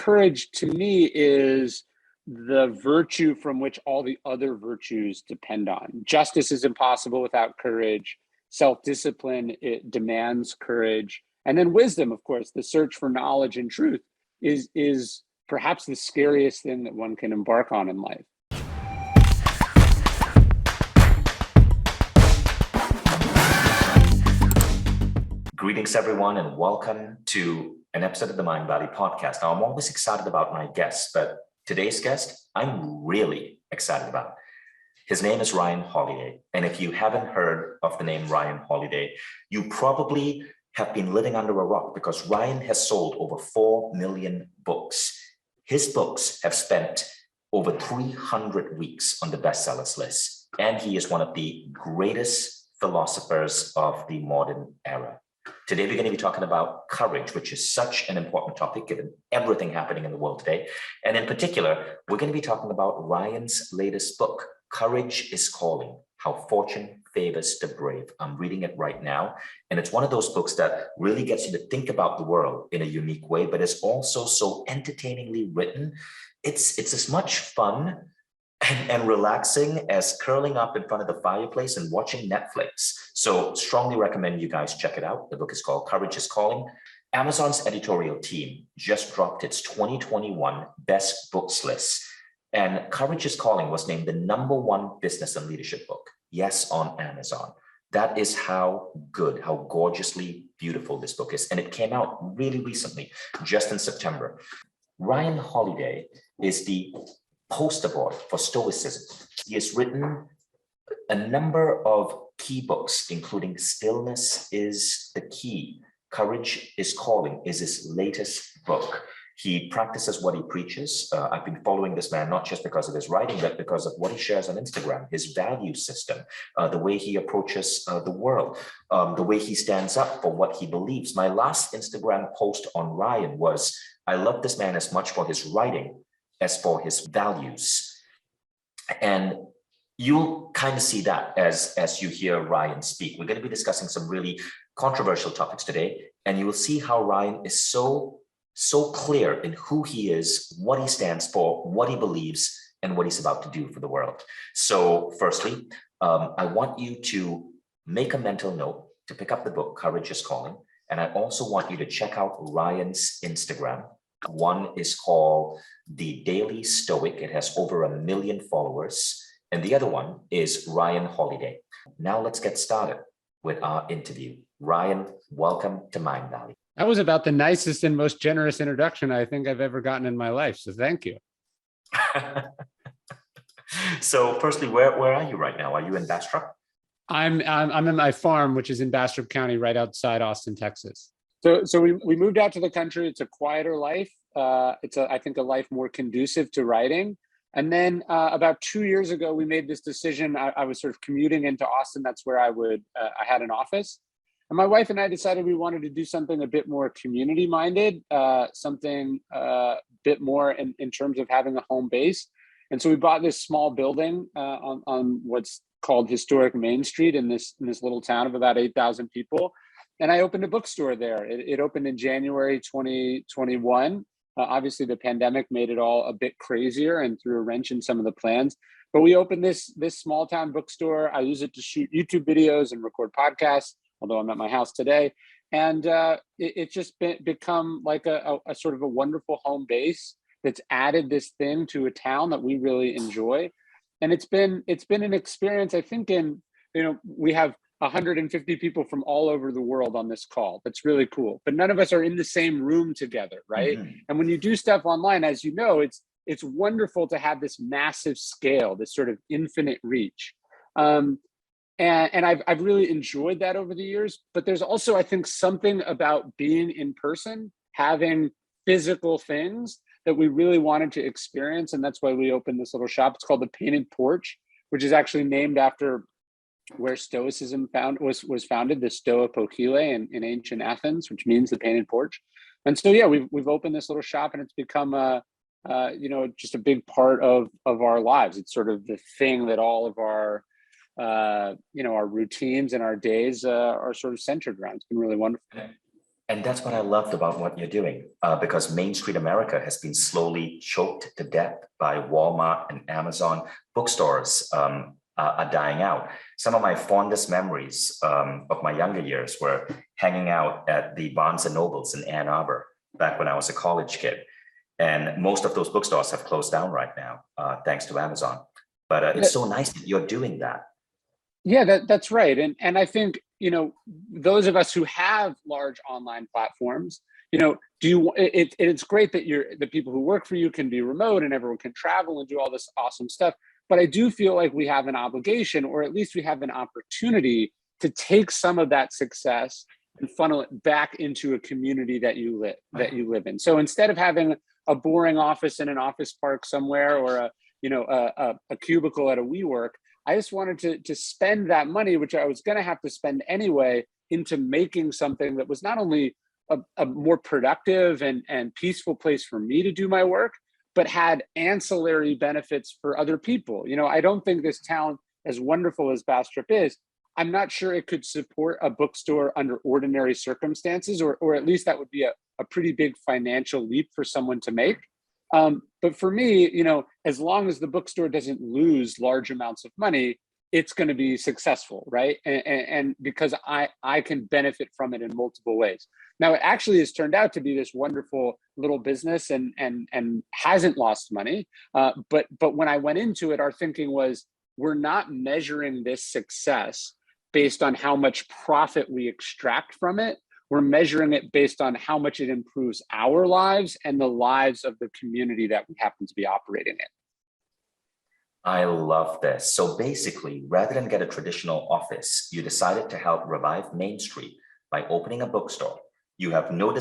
courage to me is the virtue from which all the other virtues depend on. Justice is impossible without courage. Self-discipline, it demands courage. And then wisdom, of course, the search for knowledge and truth is perhaps the scariest thing that one can embark on in life. Greetings, everyone, and welcome to an episode of the Mindvalley podcast. Now, I'm always excited about my guests, but today's guest, I'm really excited about. His name is Ryan Holiday. And if you haven't heard of the name Ryan Holiday, you probably have been living under a rock because Ryan has sold over 4 million books. His books have spent over 300 weeks on the bestsellers list. And he is one of the greatest philosophers of the modern era. Today, we're going to be talking about courage, which is such an important topic given everything happening in the world today. And in particular, we're going to be talking about Ryan's latest book, Courage is Calling, How Fortune Favors the Brave. I'm reading it right now. And it's one of those books that really gets you to think about the world in a unique way, but it's also so entertainingly written. It's as much fun and relaxing as curling up in front of the fireplace and watching Netflix. So strongly recommend you guys check it out. The book is called Courage is Calling. Amazon's editorial team just dropped its 2021 best books list. And Courage is Calling was named the #1 business and leadership book. Yes, on Amazon. That is how good, how gorgeously beautiful this book is. And it came out really recently, just in September. Ryan Holiday is the poster boy for stoicism. He has written a number of key books, including Stillness is the Key. Courage is Calling is his latest book. He practices what he preaches. I've been following this man, not just because of his writing, but because of what he shares on Instagram, his value system, the way he approaches the world, the way he stands up for what he believes. My last Instagram post on Ryan was, I love this man as much for his writing as for his values. And you'll kind of see that as you hear Ryan speak. We're going to be discussing some really controversial topics today, and you will see how Ryan is so clear in who he is, what he stands for, what he believes, and what he's about to do for the world. So firstly, I want you to make a mental note to pick up the book, Courage is Calling. And I also want you to check out Ryan's Instagram. One is called The Daily Stoic. It has over 1 million followers. And the other one is Ryan Holiday. Now let's get started with our interview. Ryan, welcome to Mindvalley. That was about the nicest and most generous introduction I think I've ever gotten in my life. So thank you. So firstly, where are you right now? Are you in Bastrop? I'm in my farm, which is in Bastrop County, right outside Austin, Texas. So we moved out to the country. It's a quieter life. It's I think a life more conducive to writing. And then about 2 years ago, we made this decision. I was sort of commuting into Austin. That's where I had an office. And my wife and I decided we wanted to do something a bit more community minded, something a bit more in terms of having a home base. And so we bought this small building on what's called historic Main Street in this little town of about 8,000 people. And I opened a bookstore there. It opened in January 2021. Obviously, the pandemic made it all a bit crazier and threw a wrench in some of the plans. But we opened this small town bookstore. I use it to shoot YouTube videos and record podcasts, although I'm at my house today. And it's just become like a sort of a wonderful home base that's added this thing to a town that we really enjoy. And it's been an experience. I think we have 150 people from all over the world on this call. That's really cool. But none of us are in the same room together, right? Mm-hmm. And when you do stuff online, as you know, it's wonderful to have this massive scale, this sort of infinite reach. And I've really enjoyed that over the years. But there's also, I think, something about being in person, having physical things that we really wanted to experience. And that's why we opened this little shop. It's called the Painted Porch, which is actually named after where Stoicism was founded, the Stoa Poikile in ancient Athens, which means the painted porch. And so, yeah, we've opened this little shop, and it's become just a big part of our lives. It's sort of the thing that all of our our routines and our days are sort of centered around. It's been really wonderful. And that's what I loved about what you're doing, because Main Street America has been slowly choked to death by Walmart and Amazon. Bookstores are dying out. Some of my fondest memories of my younger years were hanging out at the Barnes and Nobles in Ann Arbor back when I was a college kid. And most of those bookstores have closed down right now, thanks to Amazon. But it's so nice that you're doing that. Yeah, that's right. And I think, those of us who have large online platforms, it's great that the people who work for you can be remote and everyone can travel and do all this awesome stuff. But I do feel like we have an obligation, or at least we have an opportunity, to take some of that success and funnel it back into a community that you live in. So instead of having a boring office in an office park somewhere, or a cubicle at a WeWork, I just wanted to spend that money, which I was going to have to spend anyway, into making something that was not only a more productive and peaceful place for me to do my work, but had ancillary benefits for other people. I don't think this town, as wonderful as Bastrop is, I'm not sure it could support a bookstore under ordinary circumstances, or at least that would be a pretty big financial leap for someone to make. But for me, as long as the bookstore doesn't lose large amounts of money, it's going to be successful, right? And because I can benefit from it in multiple ways. Now, it actually has turned out to be this wonderful little business and hasn't lost money. But when I went into it, our thinking was, we're not measuring this success based on how much profit we extract from it. We're measuring it based on how much it improves our lives and the lives of the community that we happen to be operating in. I love this. So basically, rather than get a traditional office, you decided to help revive Main Street by opening a bookstore. You have no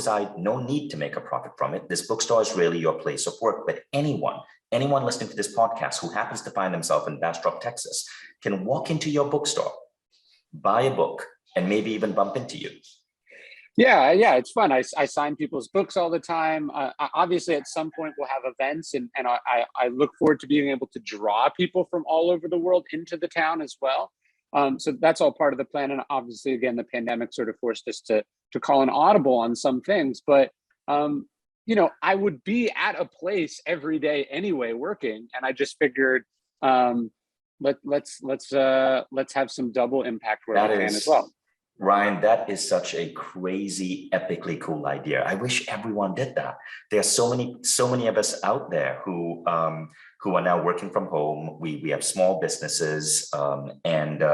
need to make a profit from it. This bookstore is really your place of work, but anyone listening to this podcast who happens to find themselves in Bastrop, Texas, can walk into your bookstore, buy a book, and maybe even bump into you. Yeah, it's fun. I sign people's books all the time. Obviously, at some point, we'll have events, and I look forward to being able to draw people from all over the world into the town as well. So that's all part of the plan. And obviously, again, the pandemic sort of forced us to call an audible on some things. But I would be at a place every day anyway, working, and I just figured, let's have some double impact where we can as well. Ryan, that is such a crazy, epically cool idea. I wish everyone did that. There are so many of us out there who are now working from home. We have small businesses, and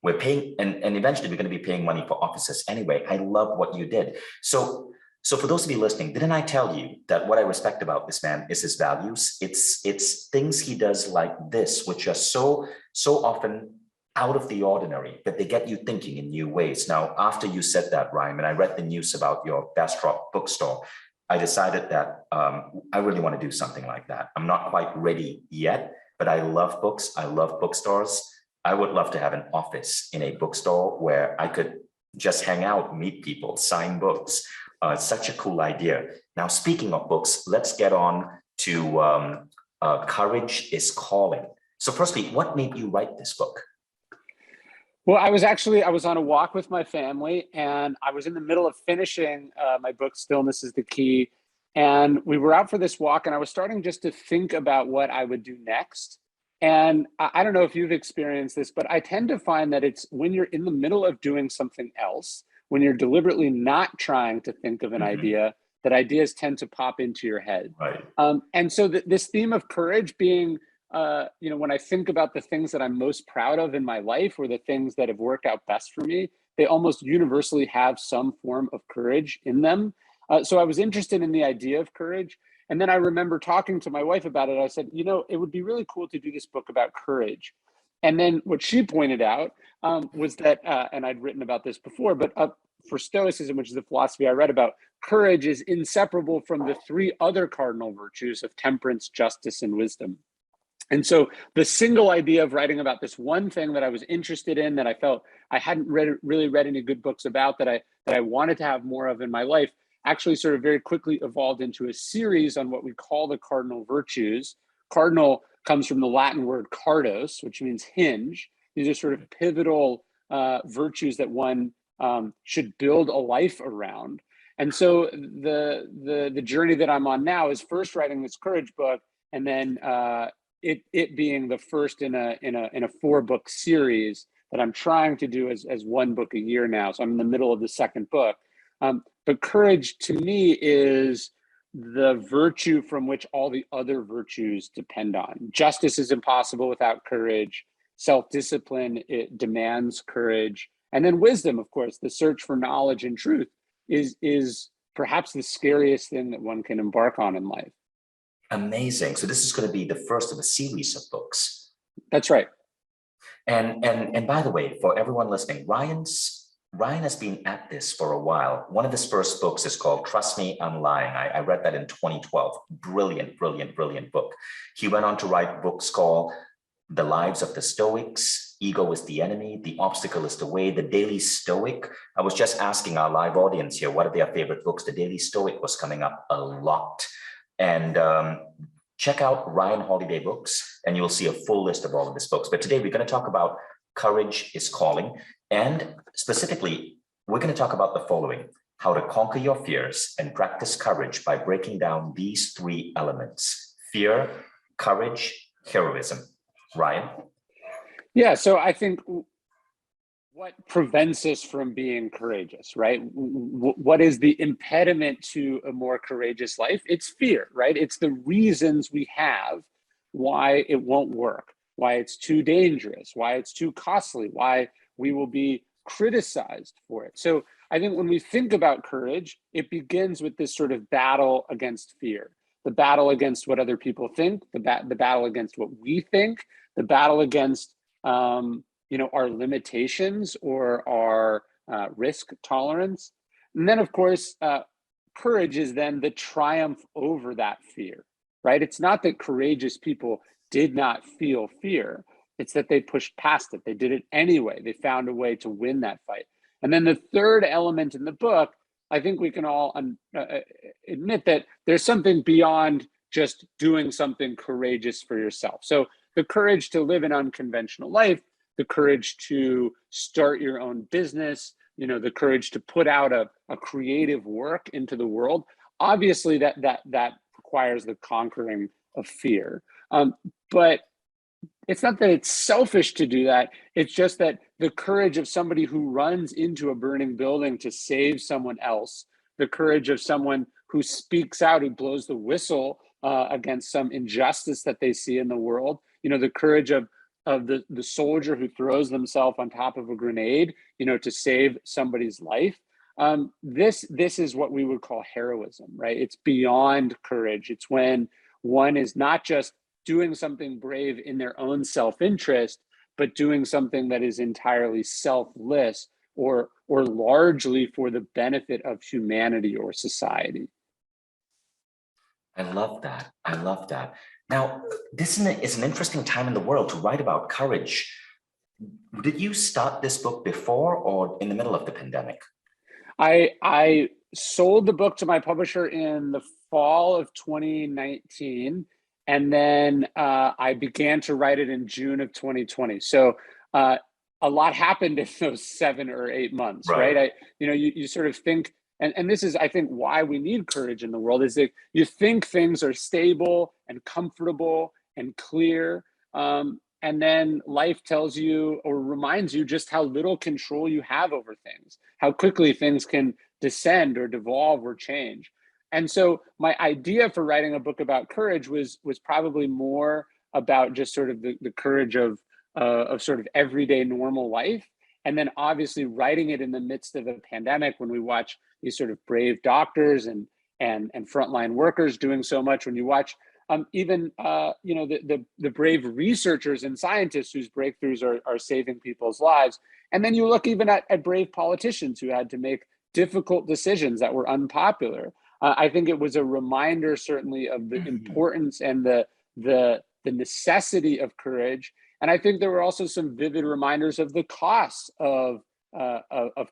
we're paying, and eventually we're going to be paying money for offices anyway. I love what you did. So for those of you listening, didn't I tell you that what I respect about this man is his values? It's things he does like this, which are so often out of the ordinary, but they get you thinking in new ways. Now, after you said that, Ryan, and I read the news about your Bastrop bookstore, I decided that I really want to do something like that. I'm not quite ready yet, but I love books. I love bookstores. I would love to have an office in a bookstore where I could just hang out, meet people, sign books. It's such a cool idea. Now, speaking of books, let's get on to Courage is Calling. So firstly, what made you write this book? Well, I was on a walk with my family, and I was in the middle of finishing my book, Stillness is the Key. And we were out for this walk, and I was starting just to think about what I would do next. And I don't know if you've experienced this, but I tend to find that it's when you're in the middle of doing something else, when you're deliberately not trying to think of an idea, that ideas tend to pop into your head. Right. And so this theme of courage being, when I think about the things that I'm most proud of in my life, or the things that have worked out best for me, they almost universally have some form of courage in them. So I was interested in the idea of courage. And then I remember talking to my wife about it. I said, it would be really cool to do this book about courage. And then what she pointed out was that, and I'd written about this before, but for Stoicism, which is the philosophy I read about, courage is inseparable from the three other cardinal virtues of temperance, justice, and wisdom. And so the single idea of writing about this one thing that I was interested in, that I felt I hadn't really read any good books about, that I wanted to have more of in my life, actually sort of very quickly evolved into a series on what we call the cardinal virtues. Cardinal comes from the Latin word cardos, which means hinge. These are sort of pivotal virtues that one should build a life around. And so the journey that I'm on now is first writing this courage book, and then it being the first in a 4-book series that I'm trying to do as one book a year now. So I'm in the middle of the second book. But courage to me is the virtue from which all the other virtues depend on. Justice is impossible without courage. Self-discipline, it demands courage. And then wisdom, of course, the search for knowledge and truth is perhaps the scariest thing that one can embark on in life. Amazing. So this is going to be the first of a series of books. That's right. And by the way, for everyone listening, Ryan has been at this for a while. One of his first books is called Trust Me, I'm Lying. I read that in 2012. Brilliant, brilliant, brilliant book. He went on to write books called The Lives of the Stoics, Ego is the Enemy, The Obstacle is the Way, The Daily Stoic. I was just asking our live audience here, what are their favorite books? The Daily Stoic was coming up a lot. And check out Ryan Holiday Books, and you'll see a full list of all of his books. But today we're going to talk about Courage is Calling. And specifically, we're going to talk about the following: how to conquer your fears and practice courage by breaking down these 3 elements: fear, courage, heroism. Ryan? Yeah, so I think what prevents us from being courageous, right? What is the impediment to a more courageous life? It's fear, right? It's the reasons we have why it won't work, why it's too dangerous, why it's too costly, why we will be criticized for it. So I think when we think about courage, it begins with this sort of battle against fear, the battle against what other people think, the battle against what we think, the battle against our limitations or our risk tolerance. And then, of course, courage is then the triumph over that fear, right? It's not that courageous people did not feel fear. It's that they pushed past it. They did it anyway. They found a way to win that fight. And then the third element in the book, I think we can all admit that there's something beyond just doing something courageous for yourself. So the courage to live an unconventional life, the courage to start your own business, the courage to put out a creative work into the world. Obviously, that requires the conquering of fear. But it's not that it's selfish to do that. It's just that the courage of somebody who runs into a burning building to save someone else, the courage of someone who speaks out, who blows the whistle against some injustice that they see in the world, the courage of the soldier who throws themselves on top of a grenade, to save somebody's life. This is what we would call heroism, right? It's beyond courage. It's when one is not just doing something brave in their own self-interest, but doing something that is entirely selfless or largely for the benefit of humanity or society. I love that. I love that. Now, this is an interesting time in the world to write about courage. Did you start this book before or in the middle of the pandemic? I sold the book to my publisher in the fall of 2019. And then I began to write it in June of 2020. So a lot happened in those 7 or 8 months, right? You sort of think, and this is, I think, why we need courage in the world, is that you think things are stable and comfortable and clear. And then life tells you or reminds you just how little control you have over things, how quickly things can descend or devolve or change. And so my idea for writing a book about courage was probably more about just sort of the courage of sort of everyday normal life. And then obviously writing it in the midst of a pandemic when we watch these sort of brave doctors and frontline workers doing so much, when you watch even the brave researchers and scientists whose breakthroughs are saving people's lives. And then you look even at brave politicians who had to make difficult decisions that were unpopular. I think it was a reminder, certainly, of the importance and the necessity of courage. And I think there were also some vivid reminders of the costs of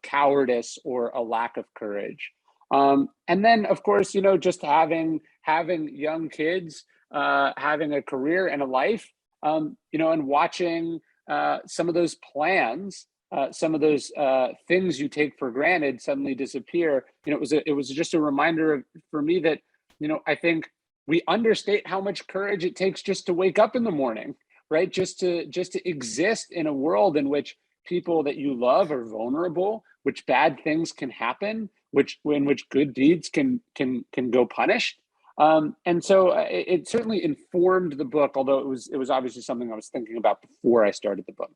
cowardice or a lack of courage. And then, of course, just having young kids, having a career and a life, and watching some of those plans some of those things you take for granted suddenly disappear. It was just a reminder for me that, I think we understate how much courage it takes just to wake up in the morning, right? Just to exist in a world in which people that you love are vulnerable, which bad things can happen, in which good deeds can go punished. And so it certainly informed the book, although it was obviously something I was thinking about before I started the book.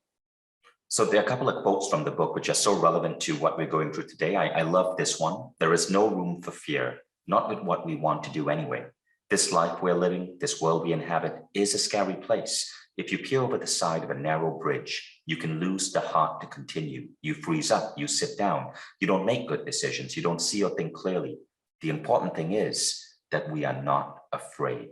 So there are a couple of quotes from the book which are so relevant to what we're going through today. I love this one. There is no room for fear, not with what we want to do anyway. This life we're living, this world we inhabit, is a scary place. If you peer over the side of a narrow bridge, you can lose the heart to continue. You freeze up, you sit down, you don't make good decisions, you don't see or think clearly. The important thing is that we are not afraid.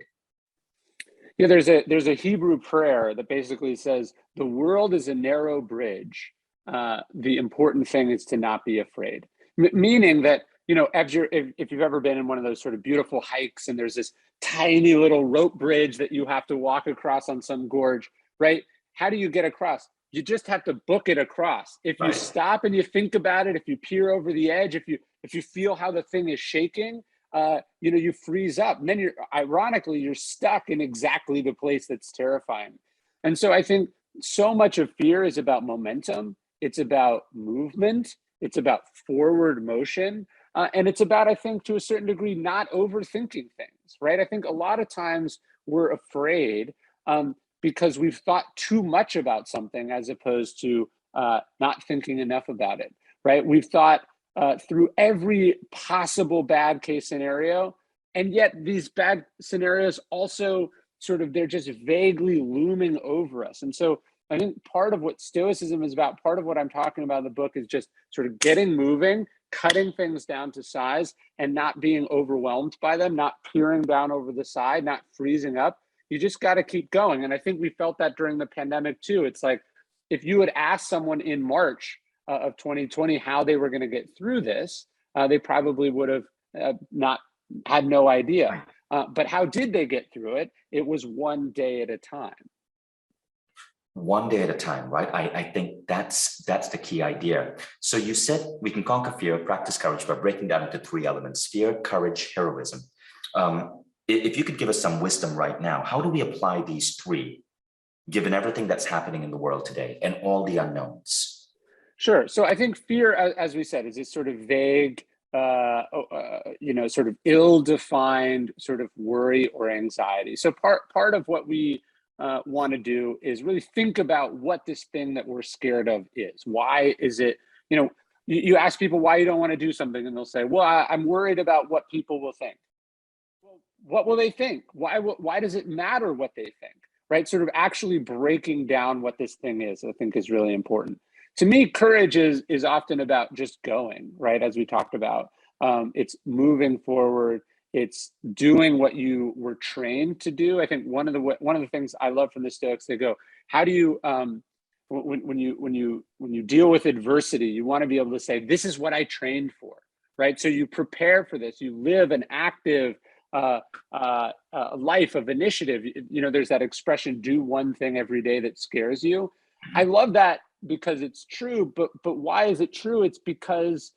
Yeah, there's a Hebrew prayer that basically says, the world is a narrow bridge. The important thing is to not be afraid. Meaning that, if you've ever been in one of those sort of beautiful hikes and there's this tiny little rope bridge that you have to walk across on some gorge, right? How do you get across? You just have to book it across. If you stop and you think about it, if you peer over the edge, if you feel how the thing is shaking, you freeze up. And then you're stuck in exactly the place that's terrifying. And so I think so much of fear is about momentum. It's about movement. It's about forward motion. And it's about, I think, to a certain degree, not overthinking things, right? I think a lot of times we're afraid because we've thought too much about something as opposed to not thinking enough about it, right? We've thought through every possible bad case scenario, and yet these bad scenarios also they're just vaguely looming over us. And so I think part of what Stoicism is about, part of what I'm talking about in the book, is just sort of getting moving, cutting things down to size, and not being overwhelmed by them, not peering down over the side, not freezing up. You just got to keep going. And I think we felt that during the pandemic too. It's like, if you had asked someone in March of 2020 how they were going to get through this, they probably would have not had no idea. But how did they get through it? It was one day at a time. One day at a time, right? I think that's the key idea. So you said we can conquer fear, practice courage by breaking down into three elements: fear, courage, heroism. If you could give us some wisdom right now, how do we apply these three, given everything that's happening in the world today and all the unknowns? Sure. So I think fear, as we said, is this sort of vague, sort of ill-defined sort of worry or anxiety. So part of what we want to do is really think about what this thing that we're scared of is. Why is it, you ask people why you don't want to do something, and they'll say, well, I'm worried about what people will think. Well, what will they think? Why does it matter what they think, right? Sort of actually breaking down what this thing is, I think, is really important. To me, courage is often about just going, right? As we talked about, it's moving forward. It's doing what you were trained to do. I think one of the things I love from the Stoics, they go, how do you when you deal with adversity, you want to be able to say, this is what I trained for, right? So you prepare for this. You live an active life of initiative. There's that expression, do one thing every day that scares you. I love that because it's true, but why is it true? It's because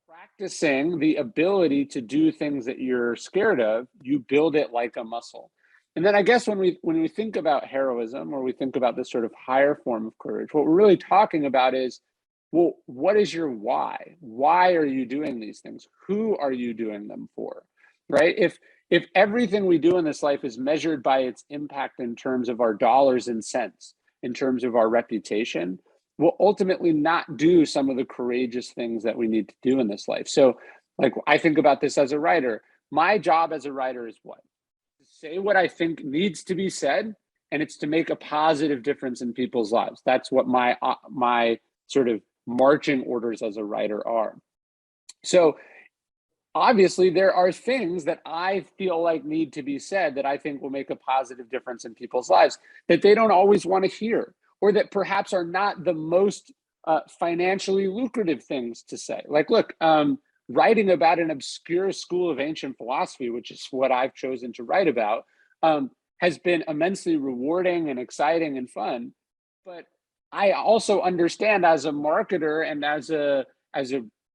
practicing the ability to do things that you're scared of, you build it like a muscle. And then I guess when we think about heroism, or we think about this sort of higher form of courage, what we're really talking about is, well, what is your why? Why are you doing these things? Who are you doing them for? Right? If everything we do in this life is measured by its impact in terms of our dollars and cents, in terms of our reputation, we'll ultimately not do some of the courageous things that we need to do in this life. So, like, I think about this as a writer. My job as a writer is what? To say what I think needs to be said, and it's to make a positive difference in people's lives. That's what my sort of marching orders as a writer are. So obviously there are things that I feel like need to be said that I think will make a positive difference in people's lives that they don't always want to hear, or that perhaps are not the most financially lucrative things to say. Like, look, writing about an obscure school of ancient philosophy, which is what I've chosen to write about, has been immensely rewarding and exciting and fun. But I also understand as a marketer and as a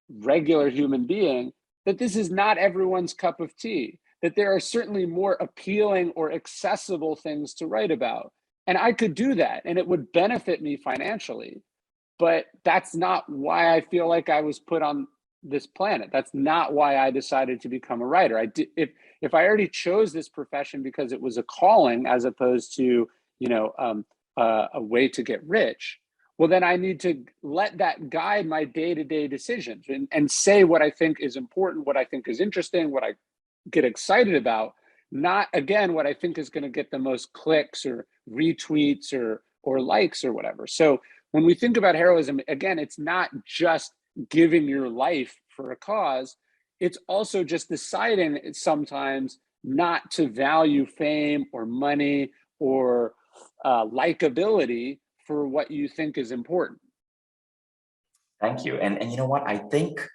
regular human being that this is not everyone's cup of tea, that there are certainly more appealing or accessible things to write about. And I could do that and it would benefit me financially. But that's not why I feel like I was put on this planet. That's not why I decided to become a writer. If I already chose this profession because it was a calling as opposed to, you know, a way to get rich, well, then I need to let that guide my day-to-day decisions and say what I think is important, what I think is interesting, what I get excited about, not again what I think is going to get the most clicks or retweets or likes or whatever. So when we think about heroism, again, it's not just giving your life for a cause. It's also just deciding sometimes not to value fame or money or likability for what you think is important. Thank you. And you know what? I think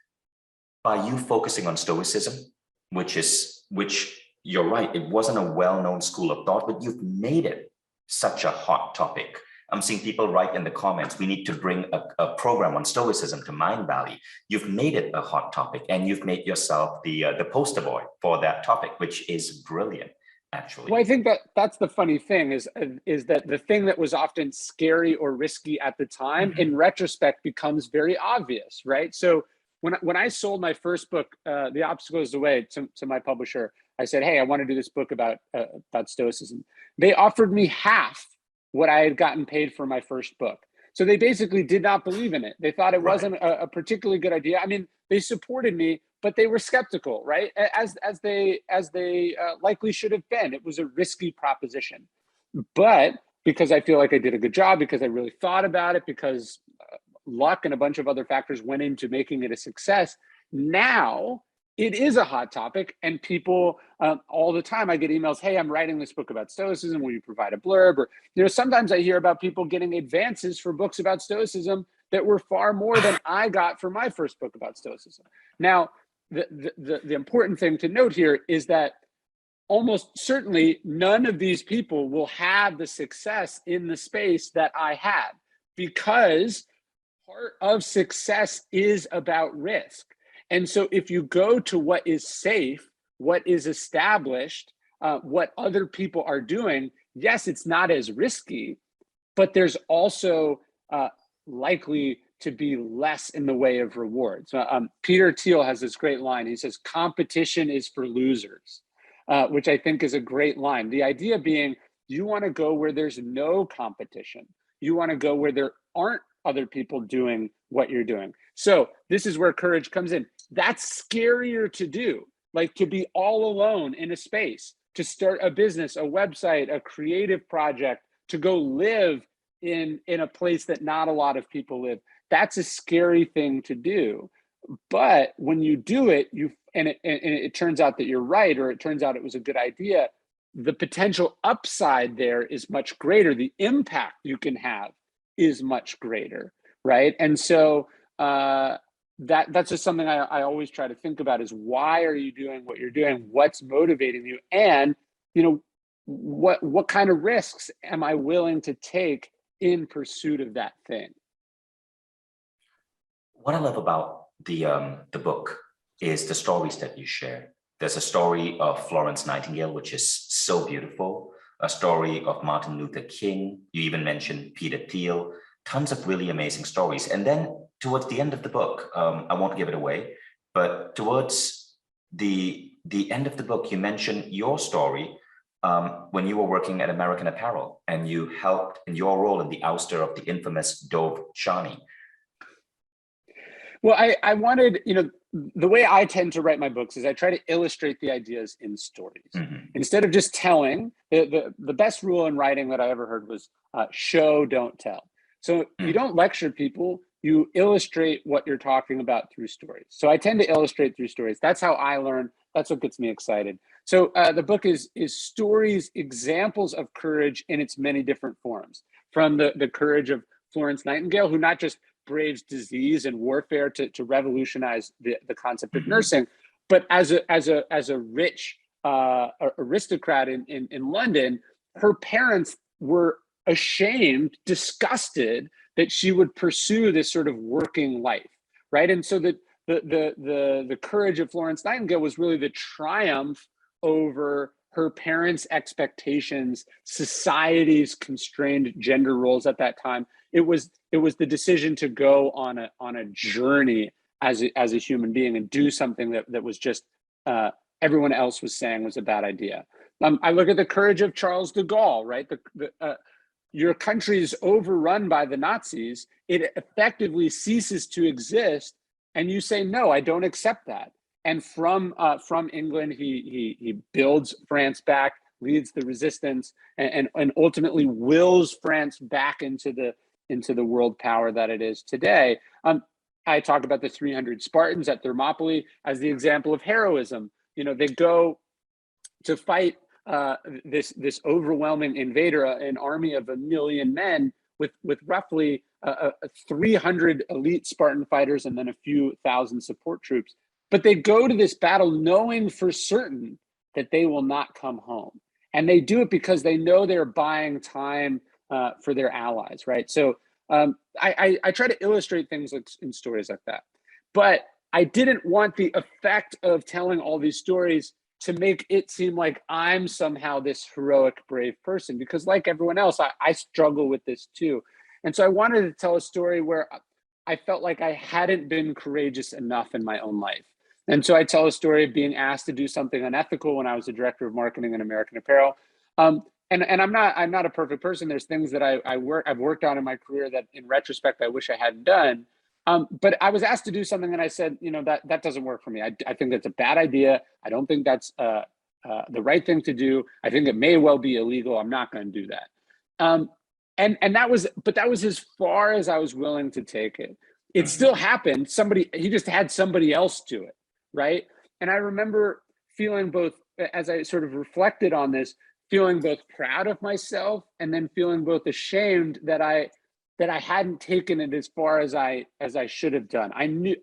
by you focusing on stoicism, which you're right, it wasn't a well-known school of thought, but you've made it such a hot topic. I'm seeing people write in the comments, we need to bring a program on stoicism to Mindvalley. You've made it a hot topic and you've made yourself the poster boy for that topic, which is brilliant, actually. Well, I think that's the funny thing is that the thing that was often scary or risky at the time, in retrospect, becomes very obvious, right? So when I sold my first book, The Obstacle Is the Way, to my publisher, I said, hey, I want to do this book about stoicism. They offered me half what I had gotten paid for my first book. So they basically did not believe in it. They thought it wasn't a particularly good idea. I mean, they supported me, but they were skeptical, right? As they likely should have been. It was a risky proposition. But because I feel like I did a good job, because I really thought about it, because luck and a bunch of other factors went into making it a success, now it is a hot topic, and people all the time I get emails, hey, I'm writing this book about stoicism, will you provide a blurb? Or, you know, sometimes I hear about people getting advances for books about stoicism that were far more than I got for my first book about stoicism. Now, the important thing to note here is that almost certainly none of these people will have the success in the space that I had, because part of success is about risk. And so if you go to what is safe, what is established, what other people are doing, yes, it's not as risky, but there's also likely to be less in the way of rewards. Peter Thiel has this great line. He says, competition is for losers, which I think is a great line. The idea being, you want to go where there's no competition. You want to go where there aren't other people doing what you're doing. So this is where courage comes in. That's scarier to do, like to be all alone in a space, to start a business, a website, a creative project, to go live in a place that not a lot of people live. That's a scary thing to do. But when you do it, it turns out that you're right, or it turns out it was a good idea, the potential upside there is much greater. The impact you can have is much greater, right? And so that's just something I always try to think about, is why are you doing what you're doing? What's motivating you? And, you know, what kind of risks am I willing to take in pursuit of that thing? What I love about the book is the stories that you share. There's a story of Florence Nightingale, which is so beautiful, a story of Martin Luther King. You even mentioned Peter Thiel, tons of really amazing stories. And then towards the end of the book, I won't give it away, but towards the end of the book, you mentioned your story when you were working at American Apparel and you helped in your role in the ouster of the infamous Dove Charney. Well, I wanted, you know, the way I tend to write my books is I try to illustrate the ideas in stories. Instead of just telling. The best rule in writing that I ever heard was show, don't tell. So you don't lecture people, you illustrate what you're talking about through stories. So I tend to illustrate through stories. That's how I learn. That's what gets me excited. So the book is stories, examples of courage in its many different forms, from the courage of Florence Nightingale, who not just braves disease and warfare to revolutionize the concept of nursing, but as a rich aristocrat in London, her parents were ashamed, disgusted that she would pursue this sort of working life, right? And so that the courage of Florence Nightingale was really the triumph over her parents' expectations, society's constrained gender roles at that time. It was the decision to go on a journey as a human being and do something that was just everyone else was saying was a bad idea. I look at the courage of Charles de Gaulle, right? Your country is overrun by the Nazis. It effectively ceases to exist, and you say, no, I don't accept that. And from England, he builds France back, leads the resistance, and ultimately wills France back into the world power that it is today. I talk about the 300 Spartans at Thermopylae as the example of heroism. They go to fight this overwhelming invader, an army of 1 million men with roughly 300 elite Spartan fighters and then a few thousand support troops. But they go to this battle knowing for certain that they will not come home. And they do it because they know they're buying time for their allies, right? So I try to illustrate things in stories like that. But I didn't want the effect of telling all these stories to make it seem like I'm somehow this heroic, brave person, because like everyone else, I struggle with this too. And so I wanted to tell a story where I felt like I hadn't been courageous enough in my own life. And so I tell a story of being asked to do something unethical when I was the director of marketing in American Apparel. And I'm not a perfect person. There's things that I've worked on in my career that in retrospect, I wish I hadn't done. But I was asked to do something and I said, that doesn't work for me. I think that's a bad idea. I don't think that's the right thing to do. I think it may well be illegal. I'm not going to do that. And that was as far as I was willing to take it. It still happened. He just had somebody else do it, right? And I remember feeling both, as I sort of reflected on this, feeling both proud of myself and then feeling both ashamed that I hadn't taken it as far as I should have done. I knew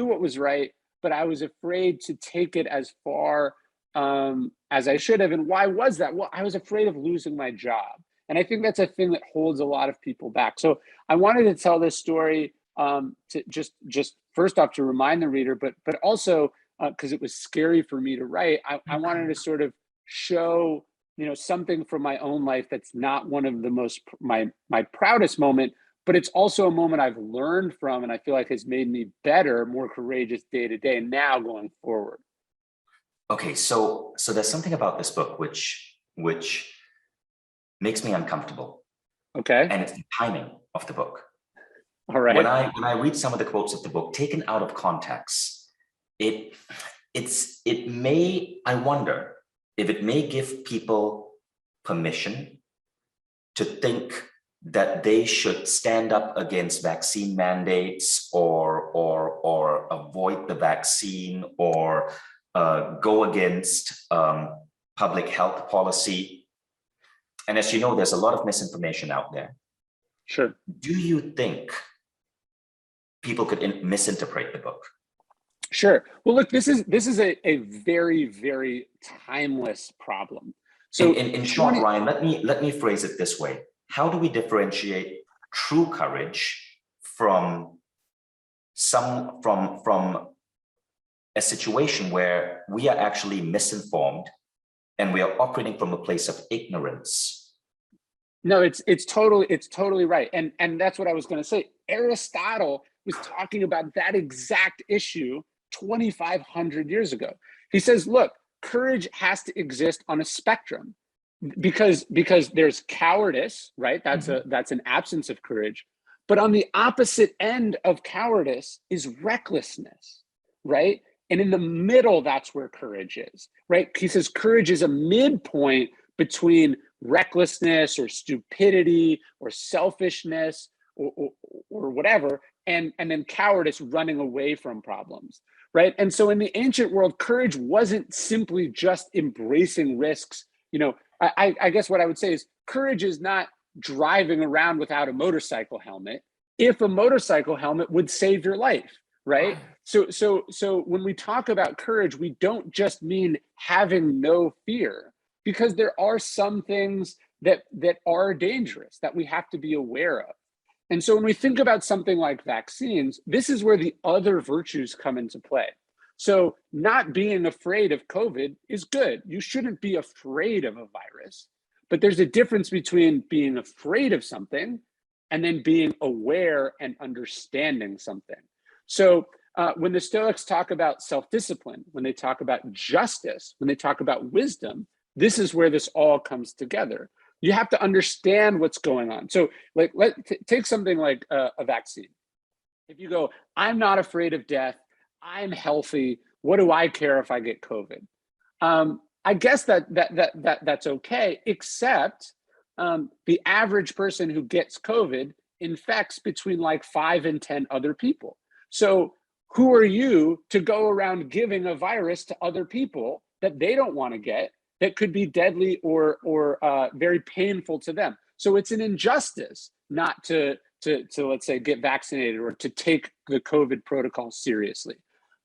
what was right, but I was afraid to take it as far as I should have. And why was that? Well, I was afraid of losing my job. And I think that's a thing that holds a lot of people back. So I wanted to tell this story to just first off to remind the reader, but also because it was scary for me to write. I wanted to sort of show something from my own life that's not one of the most my proudest moment, but it's also a moment I've learned from and I feel like has made me better, more courageous day to day and now going forward. Okay, so there's something about this book which makes me uncomfortable. Okay. And it's the timing of the book. All right. When I read some of the quotes of the book taken out of context, I wonder if it may give people permission to think that they should stand up against vaccine mandates or avoid the vaccine or go against public health policy. And as you know, there's a lot of misinformation out there. Sure. Do you think people could misinterpret the book? Sure. Well, look, this is a very, very timeless problem. So in short, Ryan, let me phrase it this way. How do we differentiate true courage from a situation where we are actually misinformed and we are operating from a place of ignorance? No, it's totally right. And that's what I was going to say. Aristotle was talking about that exact issue 2,500 years ago. He says, look, courage has to exist on a spectrum because there's cowardice, right? That's an absence of courage. But on the opposite end of cowardice is recklessness, right? And in the middle, that's where courage is, right? He says courage is a midpoint between recklessness or stupidity or selfishness or whatever, and then cowardice, running away from problems, right? And so in the ancient world, courage wasn't simply just embracing risks. I guess what I would say is courage is not driving around without a motorcycle helmet if a motorcycle helmet would save your life, right? So when we talk about courage, we don't just mean having no fear, because there are some things that are dangerous that we have to be aware of. And so when we think about something like vaccines, this is where the other virtues come into play. So not being afraid of COVID is good. You shouldn't be afraid of a virus, but there's a difference between being afraid of something and then being aware and understanding something. So when the Stoics talk about self-discipline, when they talk about justice, when they talk about wisdom, this is where this all comes together. You have to understand what's going on. So like, take something like a vaccine. If you go, I'm not afraid of death, I'm healthy, what do I care if I get COVID? I guess that's okay, except the average person who gets COVID infects between like 5 and 10 other people. So who are you to go around giving a virus to other people that they don't want to get, that could be deadly or very painful to them? So it's an injustice not to let's say get vaccinated or to take the COVID protocol seriously.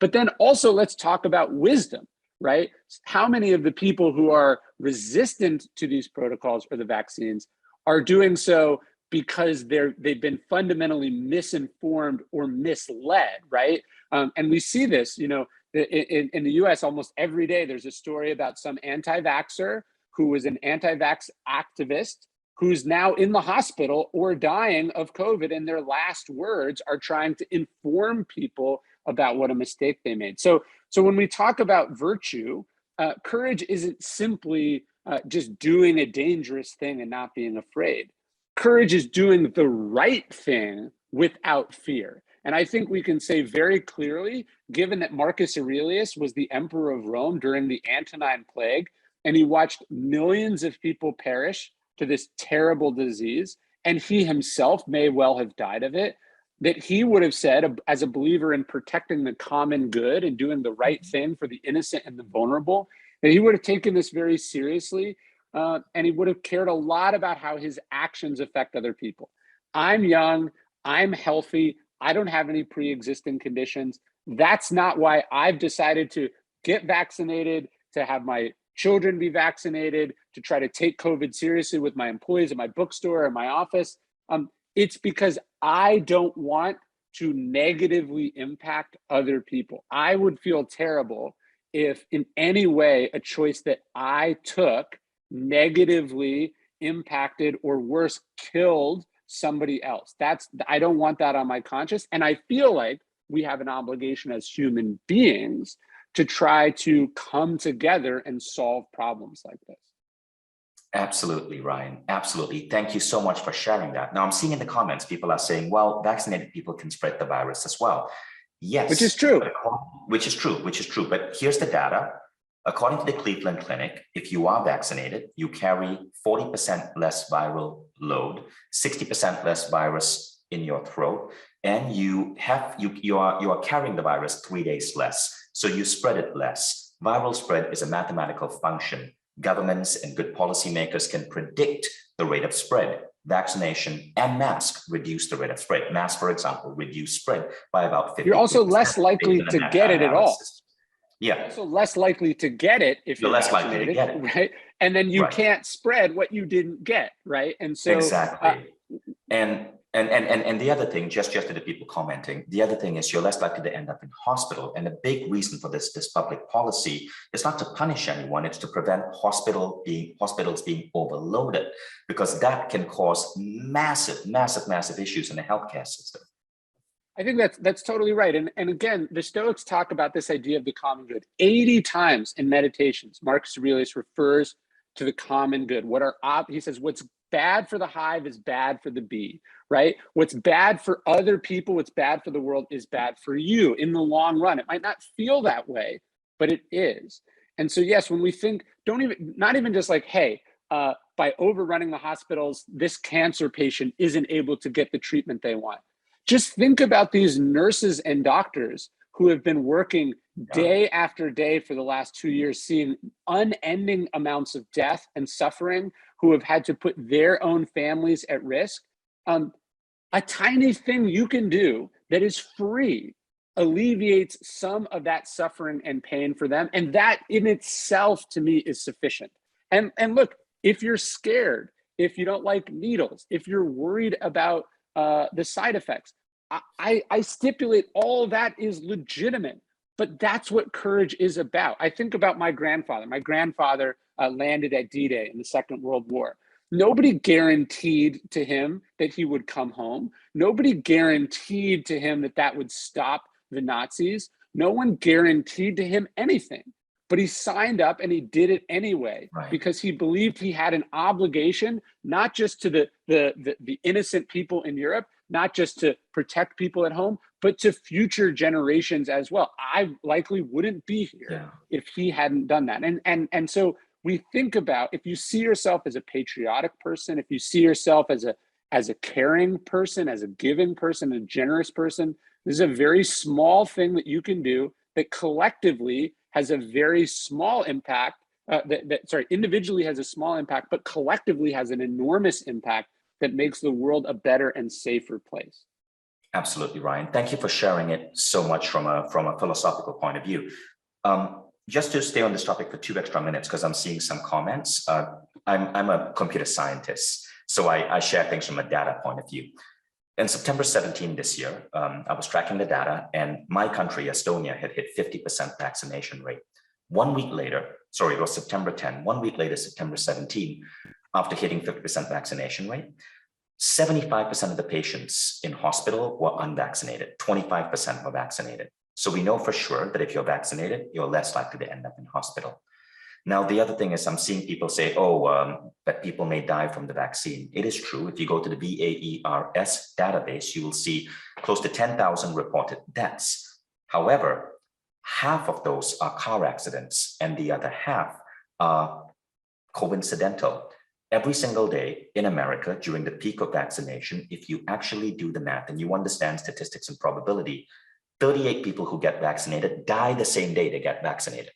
But then also let's talk about wisdom, right? How many of the people who are resistant to these protocols or the vaccines are doing so because they've been fundamentally misinformed or misled, right? And we see this, you know, in the US almost every day, there's a story about some anti-vaxxer who was an anti-vax activist who's now in the hospital or dying of COVID, and their last words are trying to inform people about what a mistake they made. So when we talk about virtue, courage isn't simply just doing a dangerous thing and not being afraid. Courage is doing the right thing without fear. And I think we can say very clearly, given that Marcus Aurelius was the emperor of Rome during the Antonine Plague, and he watched millions of people perish to this terrible disease, and he himself may well have died of it, that he would have said, as a believer in protecting the common good and doing the right thing for the innocent and the vulnerable, that he would have taken this very seriously, and he would have cared a lot about how his actions affect other people. I'm young, I'm healthy, I don't have any pre-existing conditions. That's not why I've decided to get vaccinated, to have my children be vaccinated, to try to take COVID seriously with my employees at my bookstore or my office. It's because I don't want to negatively impact other people. I would feel terrible if in any way a choice that I took negatively impacted or worse, killed somebody else. I don't want that on my conscience. And I feel like we have an obligation as human beings to try to come together and solve problems like this. Absolutely, Ryan. Absolutely. Thank you so much for sharing that. Now I'm seeing in the comments, people are saying, well, vaccinated people can spread the virus as well. Yes. Which is true. Which is true. But here's the data. According to the Cleveland Clinic, if you are vaccinated, you carry 40% less viral load, 60% less virus in your throat, and you are carrying the virus 3 days less. So you spread it less. Viral spread is a mathematical function. Governments and good policymakers can predict the rate of spread. Vaccination and mask reduce the rate of spread. Mask, for example, reduce spread by about 50%. You're also less likely to get it at all. Yeah. You're also less likely to get it if you're less likely to get it, right? And then you can't spread what you didn't get, right? And so exactly. And the other thing, just to the people commenting, the other thing is you're less likely to end up in hospital. And a big reason for this public policy is not to punish anyone, it's to prevent hospitals being overloaded, because that can cause massive issues in the healthcare system. I think that's totally right. And again, the Stoics talk about this idea of the common good. 80 times in Meditations, Marcus Aurelius refers to the common good. He says, what's bad for the hive is bad for the bee, right? What's bad for other people, what's bad for the world is bad for you in the long run. It might not feel that way, but it is. And so, yes, when we think, not even just like, hey, by overrunning the hospitals, this cancer patient isn't able to get the treatment they want. Just think about these nurses and doctors who have been working day after day for the last 2 years, seeing unending amounts of death and suffering, who have had to put their own families at risk. A tiny thing you can do that is free alleviates some of that suffering and pain for them. And that in itself, to me, is sufficient. And look, if you're scared, if you don't like needles, if you're worried about the side effects. I stipulate all that is legitimate, but that's what courage is about. I think about my grandfather. My grandfather landed at D-Day in the Second World War. Nobody guaranteed to him that he would come home. Nobody guaranteed to him that that would stop the Nazis. No one guaranteed to him anything, but he signed up and he did it anyway, Right. because he believed he had an obligation, not just to the innocent people in Europe, not just to protect people at home, but to future generations as well. I likely wouldn't be here if he hadn't done that. And so we think about, if you see yourself as a patriotic person, if you see yourself as a caring person, as a giving person, a generous person, this is a very small thing that you can do that collectively has a very small impact. Individually has a small impact, but collectively has an enormous impact that makes the world a better and safer place. Absolutely, Ryan. Thank you for sharing it so much from a philosophical point of view. Just to stay on this topic for 2 extra minutes, because I'm seeing some comments. I'm a computer scientist, so I share things from a data point of view. In September 17 this year, I was tracking the data, and my country, Estonia, had hit 50% vaccination rate. 1 week later, sorry, it was September 10, 1 week later, September 17, after hitting 50% vaccination rate, 75% of the patients in hospital were unvaccinated, 25% were vaccinated. So we know for sure that if you're vaccinated, you're less likely to end up in hospital. Now, the other thing is I'm seeing people say, that people may die from the vaccine. It is true. If you go to the VAERS database, you will see close to 10,000 reported deaths. However, half of those are car accidents, and the other half are coincidental. Every single day in America during the peak of vaccination, if you actually do the math and you understand statistics and probability, 38 people who get vaccinated die the same day they get vaccinated.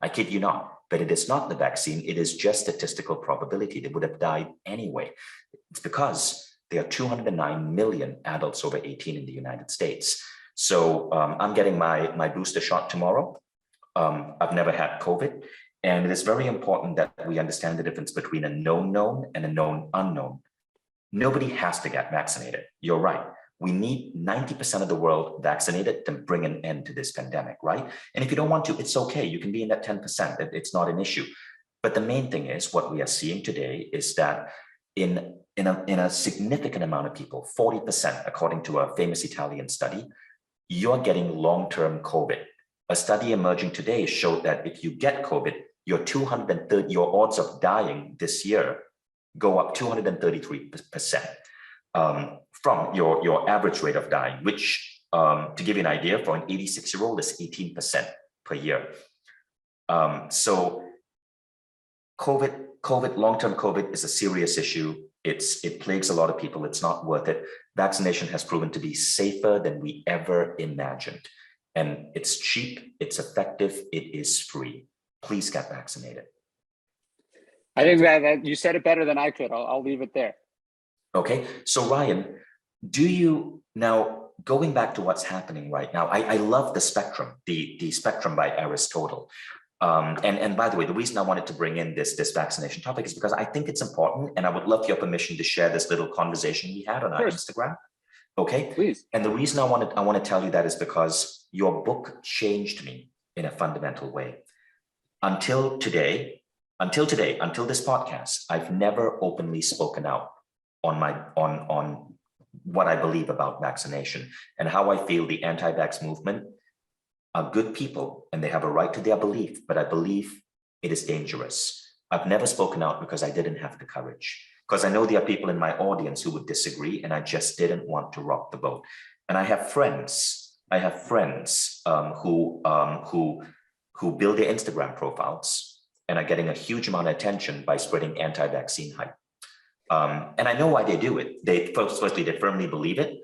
I kid you not, but it is not the vaccine. It is just statistical probability. They would have died anyway. It's because there are 209 million adults over 18 in the United States. So I'm getting my booster shot tomorrow. I've never had COVID. And it is very important that we understand the difference between a known known and a known unknown. Nobody has to get vaccinated. You're right. We need 90% of the world vaccinated to bring an end to this pandemic, right? And if you don't want to, it's okay. You can be in that 10%. It's not an issue. But the main thing is what we are seeing today is that in a significant amount of people, 40%, according to a famous Italian study, you're getting long-term COVID. A study emerging today showed that if you get COVID, your odds of dying this year go up 233%. From your average rate of dying, which, to give you an idea, for an 86-year-old is 18% per year. So long-term COVID is a serious issue. It plagues a lot of people. It's not worth it. Vaccination has proven to be safer than we ever imagined. And it's cheap, it's effective, it is free. Please get vaccinated. I think that you said it better than I could. I'll leave it there. Okay, so Ryan, now going back to what's happening right now, I love the spectrum, the spectrum by Aristotle. And by the way, the reason I wanted to bring in this vaccination topic is because I think it's important, and I would love your permission to share this little conversation we had on our Instagram. Okay, please. And the reason I want to tell you that is because your book changed me in a fundamental way. Until this podcast, I've never openly spoken out on what I believe about vaccination and how I feel the anti-vax movement are good people and they have a right to their belief, but I believe it is dangerous. I've never spoken out because I didn't have the courage, because I know there are people in my audience who would disagree, and I just didn't want to rock the boat. And I have friends who build their Instagram profiles and are getting a huge amount of attention by spreading anti-vaccine hype. And I know why they do it. Firstly, they firmly believe it.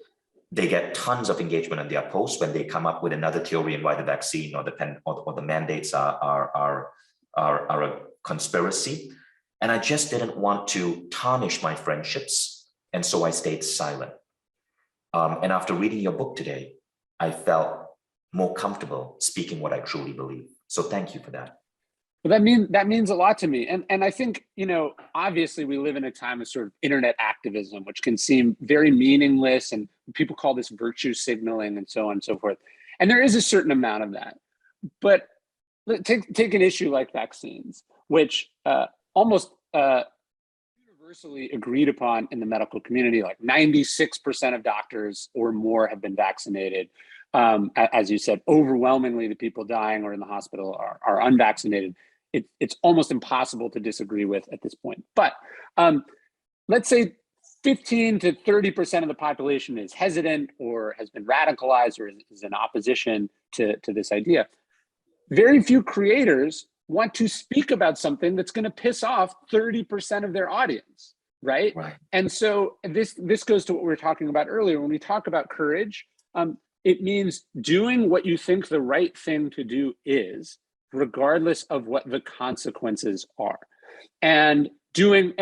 They get tons of engagement on their posts when they come up with another theory and why the vaccine or the mandates are a conspiracy. And I just didn't want to tarnish my friendships. And so I stayed silent. And after reading your book today, I felt more comfortable speaking what I truly believe. So thank you for that. Well, that means a lot to me. And I think, obviously we live in a time of sort of internet activism, which can seem very meaningless, and people call this virtue signaling and so on and so forth. And there is a certain amount of that. But take an issue like vaccines, which almost universally agreed upon in the medical community. Like 96% of doctors or more have been vaccinated. As you said, overwhelmingly the people dying or in the hospital are unvaccinated. It's almost impossible to disagree with at this point. But let's say 15 to 30% of the population is hesitant or has been radicalized or is in opposition to this idea. Very few creators want to speak about something that's going to piss off 30% of their audience, right? And so this goes to what we were talking about earlier. When we talk about courage, it means doing what you think the right thing to do is, regardless of what the consequences are, and doing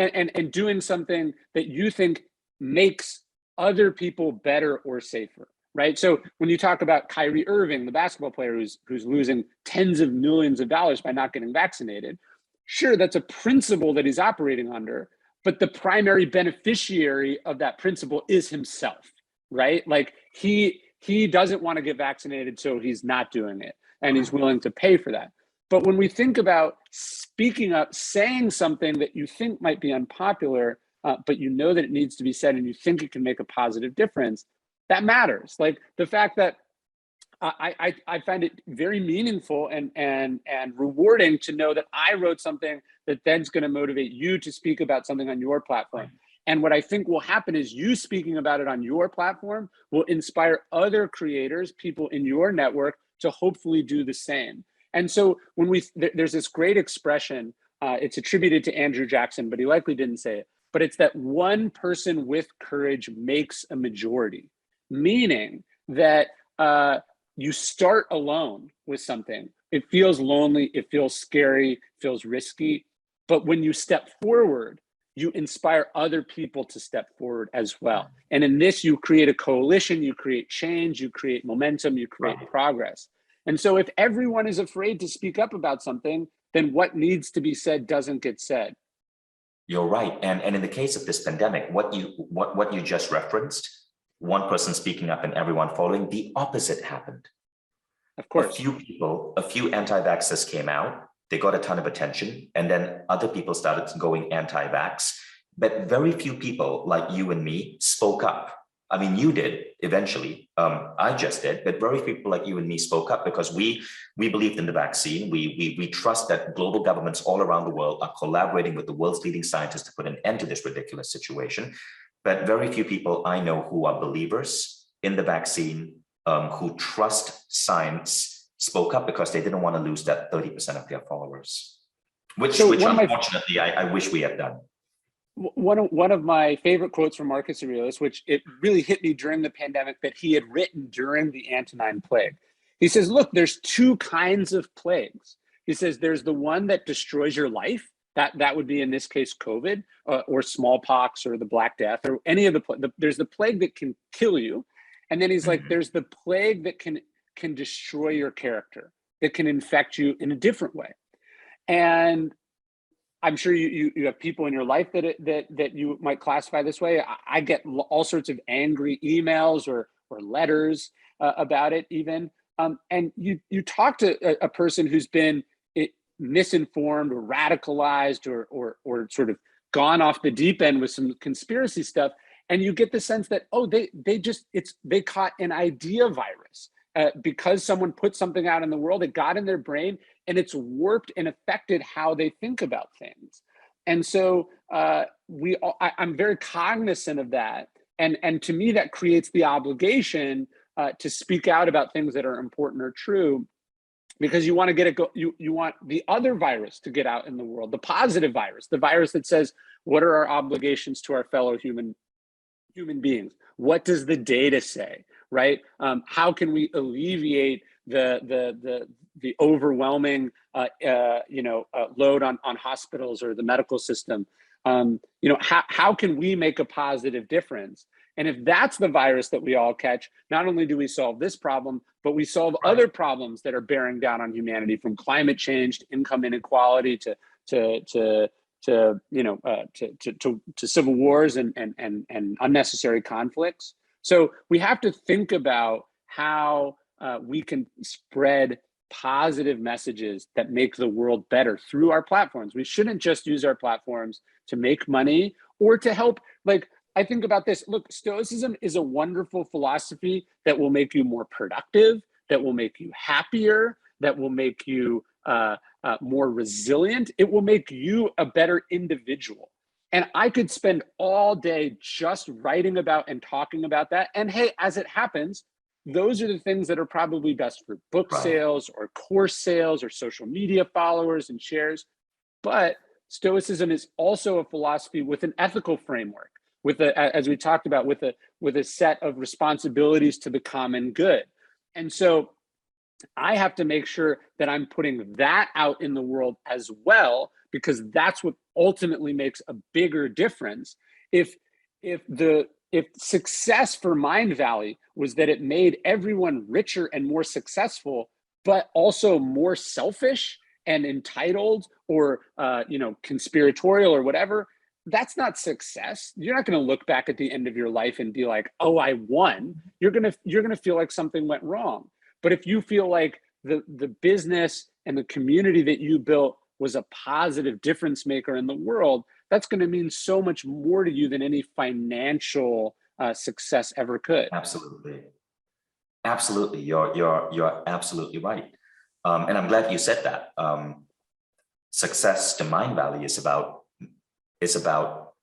something that you think makes other people better or safer, right? So when you talk about Kyrie Irving, the basketball player who's losing tens of millions of dollars by not getting vaccinated, sure, that's a principle that he's operating under, but the primary beneficiary of that principle is himself, right? Like he doesn't want to get vaccinated, so he's not doing it, and he's willing to pay for that. But when we think about speaking up, saying something that you think might be unpopular, but you know that it needs to be said and you think it can make a positive difference, that matters. Like the fact that I find it very meaningful and rewarding to know that I wrote something that then's going to motivate you to speak about something on your platform. And what I think will happen is you speaking about it on your platform will inspire other creators, people in your network, to hopefully do the same. And so when there's this great expression, it's attributed to Andrew Jackson, but he likely didn't say it, but it's that one person with courage makes a majority, meaning that you start alone with something. It feels lonely, it feels scary, feels risky, but when you step forward, you inspire other people to step forward as well. And in this, you create a coalition, you create change, you create momentum, you create progress. And so if everyone is afraid to speak up about something, then what needs to be said doesn't get said. You're right. And in the case of this pandemic, what you just referenced, one person speaking up and everyone following, the opposite happened. Of course. A few anti-vaxxers came out, they got a ton of attention, and then other people started going anti-vax, but very few people like you and me spoke up. I mean, you did eventually, I just did, but very few people like you and me spoke up because we believed in the vaccine. We trust that global governments all around the world are collaborating with the world's leading scientists to put an end to this ridiculous situation. But very few people I know who are believers in the vaccine, who trust science, spoke up because they didn't want to lose that 30% of their followers, which unfortunately I wish we had done. One of my favorite quotes from Marcus Aurelius, which it really hit me during the pandemic, that he had written during the Antonine Plague. He says, look, there's two kinds of plagues. He says, there's the one that destroys your life. That would be, in this case, COVID or smallpox or the Black Death or any of there's the plague that can kill you. And then he's like, there's the plague that can destroy your character, that can infect you in a different way. And I'm sure you have people in your life that you might classify this way. I get all sorts of angry emails or letters about it even. And you talk to a person who's been misinformed or radicalized or sort of gone off the deep end with some conspiracy stuff, and you get the sense that, oh, they caught an idea virus. Because someone put something out in the world, it got in their brain and it's warped and affected how they think about things. And so I'm very cognizant of that. And to me, that creates the obligation to speak out about things that are important or true, because you want to get it you want the other virus to get out in the world, the positive virus, the virus that says, what are our obligations to our fellow human beings? What does the data say? Right? How can we alleviate the overwhelming load on hospitals or the medical system? How can we make a positive difference? And if that's the virus that we all catch, not only do we solve this problem, but we solve Right. other problems that are bearing down on humanity, from climate change to income inequality to civil wars and unnecessary conflicts. So we have to think about how we can spread positive messages that make the world better through our platforms. We shouldn't just use our platforms to make money or to help. Like, I think about this. Look, Stoicism is a wonderful philosophy that will make you more productive, that will make you happier, that will make you more resilient. It will make you a better individual. And I could spend all day just writing about and talking about that. And hey, as it happens, those are the things that are probably best for book Right. sales or course sales or social media followers and shares. But Stoicism is also a philosophy with an ethical framework, with as we talked about, with a set of responsibilities to the common good. And so I have to make sure that I'm putting that out in the world as well, because that's what ultimately makes a bigger difference. If success for Mindvalley was that it made everyone richer and more successful, but also more selfish and entitled or conspiratorial or whatever, that's not success. You're not going to look back at the end of your life and be like, oh, I won. You're going to feel like something went wrong. But if you feel like the business and the community that you built was a positive difference maker in the world, that's going to mean so much more to you than any financial success ever could. Absolutely. Absolutely. You're absolutely right. And I'm glad you said that. Success to Mindvalley is about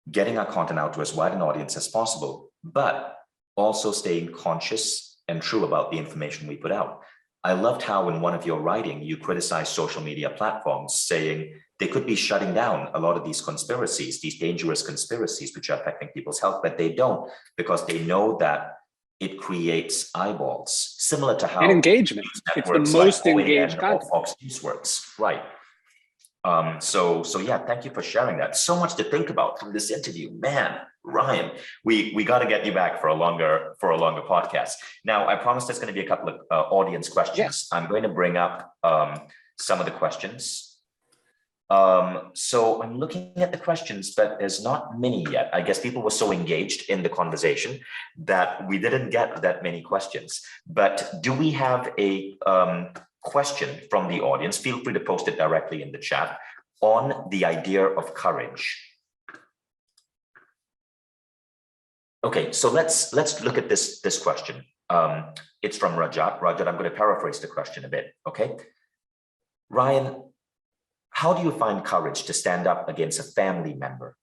getting our content out to as wide an audience as possible, but also staying conscious and true about the information we put out. I loved how in one of your writing, you criticized social media platforms, saying they could be shutting down a lot of these conspiracies, these dangerous conspiracies, which are affecting people's health, but they don't, because they know that it creates eyeballs, similar to how and engagement. It's the most like engaged OAN content. or Fox News works, right? So yeah, thank you for sharing that. So much to think about from this interview, man. Ryan, we got to get you back for a longer podcast. Now, I promised there's going to be a couple of audience questions. Yes. I'm going to bring up some of the questions. So I'm looking at the questions, but there's not many yet. I guess people were so engaged in the conversation that we didn't get that many questions. But do we have a question from the audience? Feel free to post it directly in the chat on the idea of courage. Okay, so let's look at this question. It's from Rajat. Rajat, I'm going to paraphrase the question a bit. Okay, Ryan, how do you find courage to stand up against a family member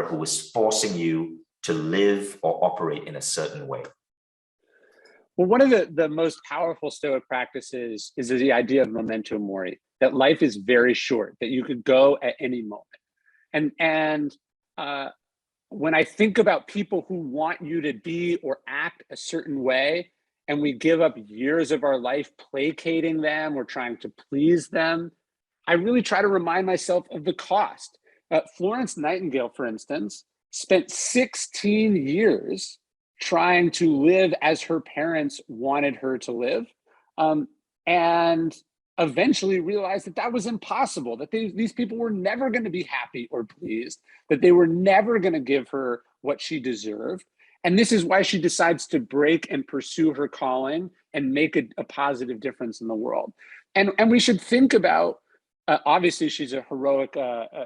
who is forcing you to live or operate in a certain way? Well, one of the most powerful Stoic practices is the idea of memento mori, that life is very short, that you could go at any moment. And when I think about people who want you to be or act a certain way, and we give up years of our life placating them or trying to please them, I really try to remind myself of the cost. Florence Nightingale, for instance, spent 16 years trying to live as her parents wanted her to live, and eventually realized that that was impossible, that these people were never going to be happy or pleased, that they were never going to give her what she deserved. And this is why she decides to break and pursue her calling and make a positive difference in the world. And we should think about, obviously she's a heroic,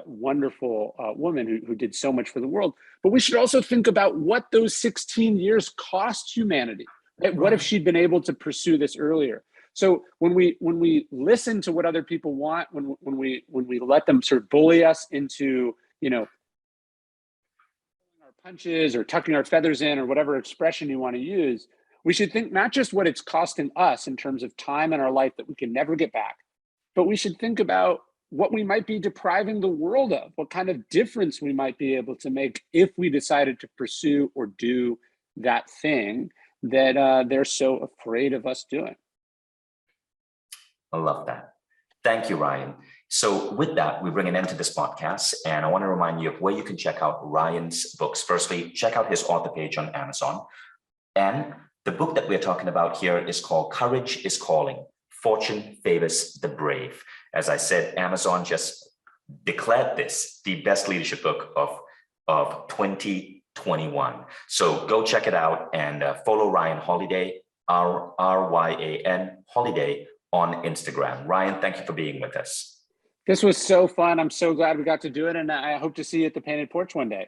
wonderful woman who did so much for the world, but we should also think about what those 16 years cost humanity. Right? What if she'd been able to pursue this earlier? So when we listen to what other people want, when we let them sort of bully us into, our punches or tucking our feathers in or whatever expression you want to use, we should think not just what it's costing us in terms of time in our life that we can never get back, but we should think about what we might be depriving the world of, what kind of difference we might be able to make if we decided to pursue or do that thing that they're so afraid of us doing. I love that. Thank you, Ryan. So with that, we bring an end to this podcast. And I want to remind you of where you can check out Ryan's books. Firstly, check out his author page on Amazon. And the book that we're talking about here is called Courage is Calling. Fortune Favors the Brave. As I said, Amazon just declared this the best leadership book of 2021. So go check it out and follow Ryan Holiday, Ryan Holiday on Instagram. Ryan, thank you for being with us. This was so fun. I'm so glad we got to do it. And I hope to see you at the Painted Porch one day.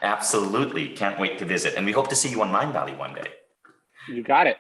Absolutely. Can't wait to visit. And we hope to see you on Mindvalley one day. You got it.